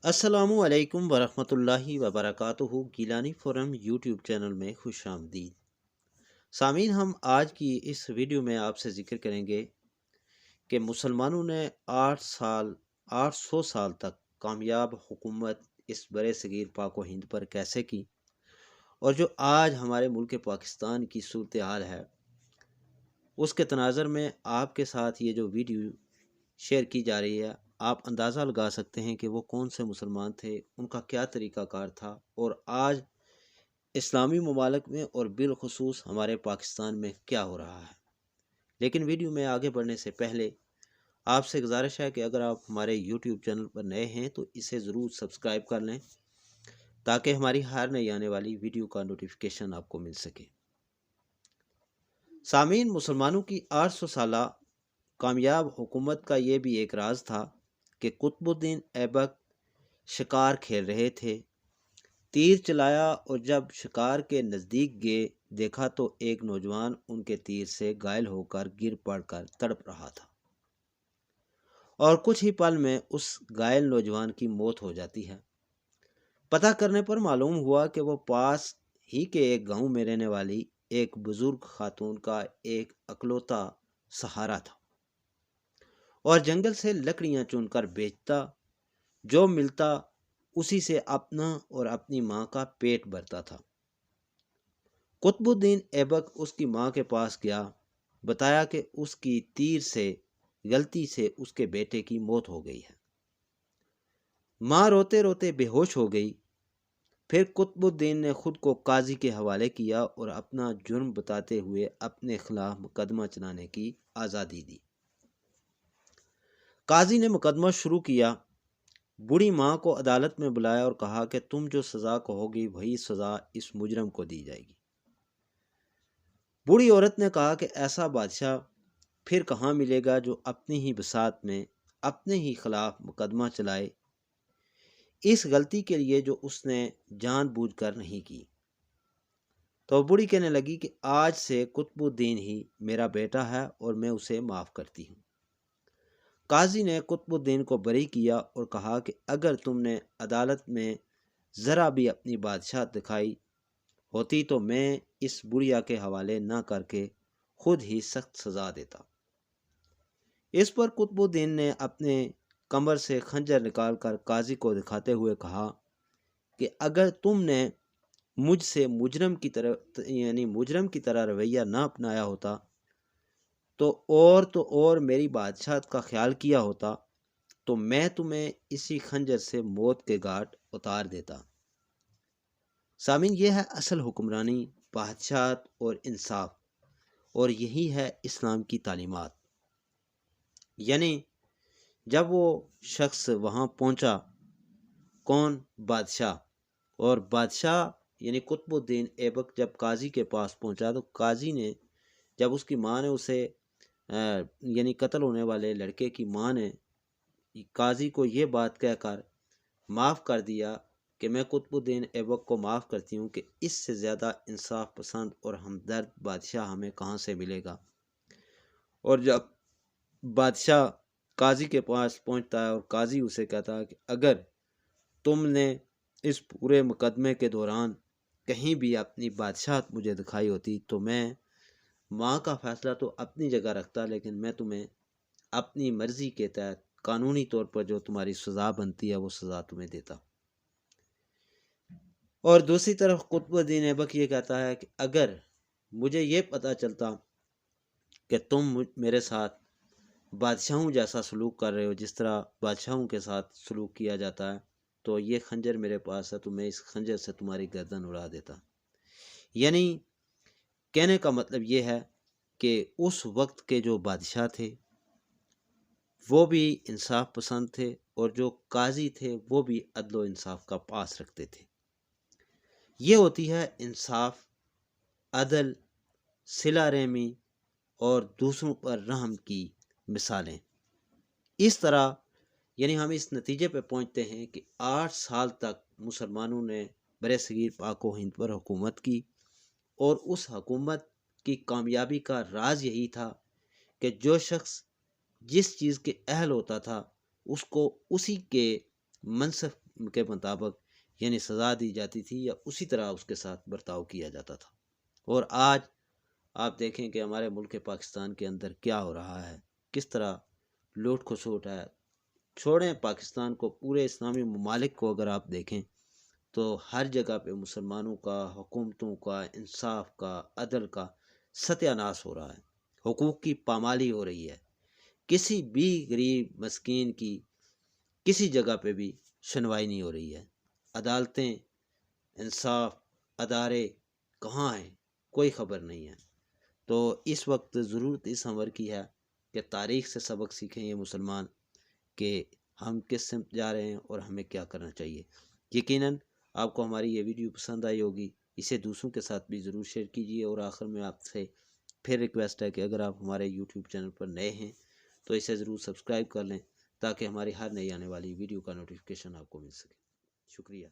السلام علیکم ورحمۃ اللہ وبرکاتہ۔ گیلانی فورم یوٹیوب چینل میں خوش آمدید۔ سامعین، ہم آج کی اس ویڈیو میں آپ سے ذکر کریں گے کہ مسلمانوں نے 800 سال تک کامیاب حکومت اس برے صغیر پاک و ہند پر کیسے کی، اور جو آج ہمارے ملک پاکستان کی صورتحال ہے اس کے تناظر میں آپ کے ساتھ یہ جو ویڈیو شیئر کی جا رہی ہے، آپ اندازہ لگا سکتے ہیں کہ وہ کون سے مسلمان تھے، ان کا کیا طریقہ کار تھا، اور آج اسلامی ممالک میں اور بالخصوص ہمارے پاکستان میں کیا ہو رہا ہے۔ لیکن ویڈیو میں آگے بڑھنے سے پہلے آپ سے گزارش ہے کہ اگر آپ ہمارے یوٹیوب چینل پر نئے ہیں تو اسے ضرور سبسکرائب کر لیں تاکہ ہماری ہر نئی آنے والی ویڈیو کا نوٹیفیکیشن آپ کو مل سکے۔ سامعین، مسلمانوں کی 800 سالہ کامیاب حکومت کا یہ بھی ایک راز تھا کہ قطب الدین ایبک شکار کھیل رہے تھے، تیر چلایا اور جب شکار کے نزدیک گئے دیکھا تو ایک نوجوان ان کے تیر سے گھائل ہو کر گر پڑ کر تڑپ رہا تھا، اور کچھ ہی پل میں اس گھائل نوجوان کی موت ہو جاتی ہے۔ پتہ کرنے پر معلوم ہوا کہ وہ پاس ہی کے ایک گاؤں میں رہنے والی ایک بزرگ خاتون کا ایک اکلوتا سہارا تھا، اور جنگل سے لکڑیاں چن کر بیچتا، جو ملتا اسی سے اپنا اور اپنی ماں کا پیٹ بھرتا تھا۔ قطب الدین ایبک اس کی ماں کے پاس گیا، بتایا کہ اس کی تیر سے غلطی سے اس کے بیٹے کی موت ہو گئی ہے۔ ماں روتے روتے بے ہوش ہو گئی۔ پھر قطب الدین نے خود کو قاضی کے حوالے کیا اور اپنا جرم بتاتے ہوئے اپنے خلاف مقدمہ چلانے کی آزادی دی۔ قاضی نے مقدمہ شروع کیا، بوڑھی ماں کو عدالت میں بلایا اور کہا کہ تم جو سزا کہو گی وہی سزا اس مجرم کو دی جائے گی۔ بوڑھی عورت نے کہا کہ ایسا بادشاہ پھر کہاں ملے گا جو اپنی ہی بساط میں اپنے ہی خلاف مقدمہ چلائے، اس غلطی کے لیے جو اس نے جان بوجھ کر نہیں کی۔ تو بوڑھی کہنے لگی کہ آج سے قطب الدین ہی میرا بیٹا ہے اور میں اسے معاف کرتی ہوں۔ قاضی نے قطب الدین کو بری کیا اور کہا کہ اگر تم نے عدالت میں ذرا بھی اپنی بادشاہت دکھائی ہوتی تو میں اس بڑھیا کے حوالے نہ کر کے خود ہی سخت سزا دیتا۔ اس پر قطب الدین نے اپنے کمر سے خنجر نکال کر قاضی کو دکھاتے ہوئے کہا کہ اگر تم نے مجھ سے مجرم کی طرح رویہ نہ اپنایا ہوتا تو میری بادشاہت کا خیال کیا ہوتا تو میں تمہیں اسی خنجر سے موت کے گھاٹ اتار دیتا۔ سامعین، یہ ہے اصل حکمرانی، بادشاہت اور انصاف، اور یہی ہے اسلام کی تعلیمات۔ یعنی جب وہ شخص وہاں پہنچا، کون؟ بادشاہ، اور بادشاہ یعنی قطب الدین ایبک جب قاضی کے پاس پہنچا تو قاضی نے جب اس کی ماں نے اسے یعنی قتل ہونے والے لڑکے کی ماں نے قاضی کو یہ بات کہہ کر معاف کر دیا کہ میں قطب الدین ایبک کو معاف کرتی ہوں کہ اس سے زیادہ انصاف پسند اور ہمدرد بادشاہ ہمیں کہاں سے ملے گا۔ اور جب بادشاہ قاضی کے پاس پہنچتا ہے اور قاضی اسے کہتا ہے کہ اگر تم نے اس پورے مقدمے کے دوران کہیں بھی اپنی بادشاہت مجھے دکھائی ہوتی تو میں ماں کا فیصلہ تو اپنی جگہ رکھتا، لیکن میں تمہیں اپنی مرضی کے تحت قانونی طور پر جو تمہاری سزا بنتی ہے وہ سزا تمہیں دیتا۔ اور دوسری طرف قطب الدین ایبک یہ کہتا ہے کہ اگر مجھے یہ پتہ چلتا کہ تم میرے ساتھ بادشاہوں جیسا سلوک کر رہے ہو، جس طرح بادشاہوں کے ساتھ سلوک کیا جاتا ہے، تو یہ خنجر میرے پاس ہے تو میں اس خنجر سے تمہاری گردن اڑا دیتا۔ یعنی کہنے کا مطلب یہ ہے کہ اس وقت کے جو بادشاہ تھے وہ بھی انصاف پسند تھے، اور جو قاضی تھے وہ بھی عدل و انصاف کا پاس رکھتے تھے۔ یہ ہوتی ہے انصاف، عدل، صلہ رحمی اور دوسروں پر رحم کی مثالیں۔ اس طرح یعنی ہم اس نتیجے پہ پہنچتے ہیں کہ 8 سال تک مسلمانوں نے برِ صغیر پاک و ہند پر حکومت کی، اور اس حکومت کی کامیابی کا راز یہی تھا کہ جو شخص جس چیز کے اہل ہوتا تھا اس کو اسی کے منصب کے مطابق یعنی سزا دی جاتی تھی یا اسی طرح اس کے ساتھ برتاؤ کیا جاتا تھا۔ اور آج آپ دیکھیں کہ ہمارے ملک پاکستان کے اندر کیا ہو رہا ہے، کس طرح لوٹ کھسوٹ ہے۔ چھوڑیں پاکستان کو، پورے اسلامی ممالک کو اگر آپ دیکھیں تو ہر جگہ پہ مسلمانوں کا، حکومتوں کا، انصاف کا، عدل کا ستیہ ناش ہو رہا ہے، حقوق کی پامالی ہو رہی ہے۔ کسی بھی غریب مسکین کی کسی جگہ پہ بھی سنوائی نہیں ہو رہی ہے۔ عدالتیں، انصاف ادارے کہاں ہیں، کوئی خبر نہیں ہے۔ تو اس وقت ضرورت اس امر کی ہے کہ تاریخ سے سبق سیکھیں یہ مسلمان کہ ہم کس سمت جا رہے ہیں اور ہمیں کیا کرنا چاہیے۔ یقیناً آپ کو ہماری یہ ویڈیو پسند آئی ہوگی، اسے دوسروں کے ساتھ بھی ضرور شیئر کیجیے۔ اور آخر میں آپ سے پھر ریکویسٹ ہے کہ اگر آپ ہمارے یوٹیوب چینل پر نئے ہیں تو اسے ضرور سبسکرائب کر لیں تاکہ ہماری ہر نئی آنے والی ویڈیو کا نوٹیفیکیشن آپ کو مل سکے۔ شکریہ۔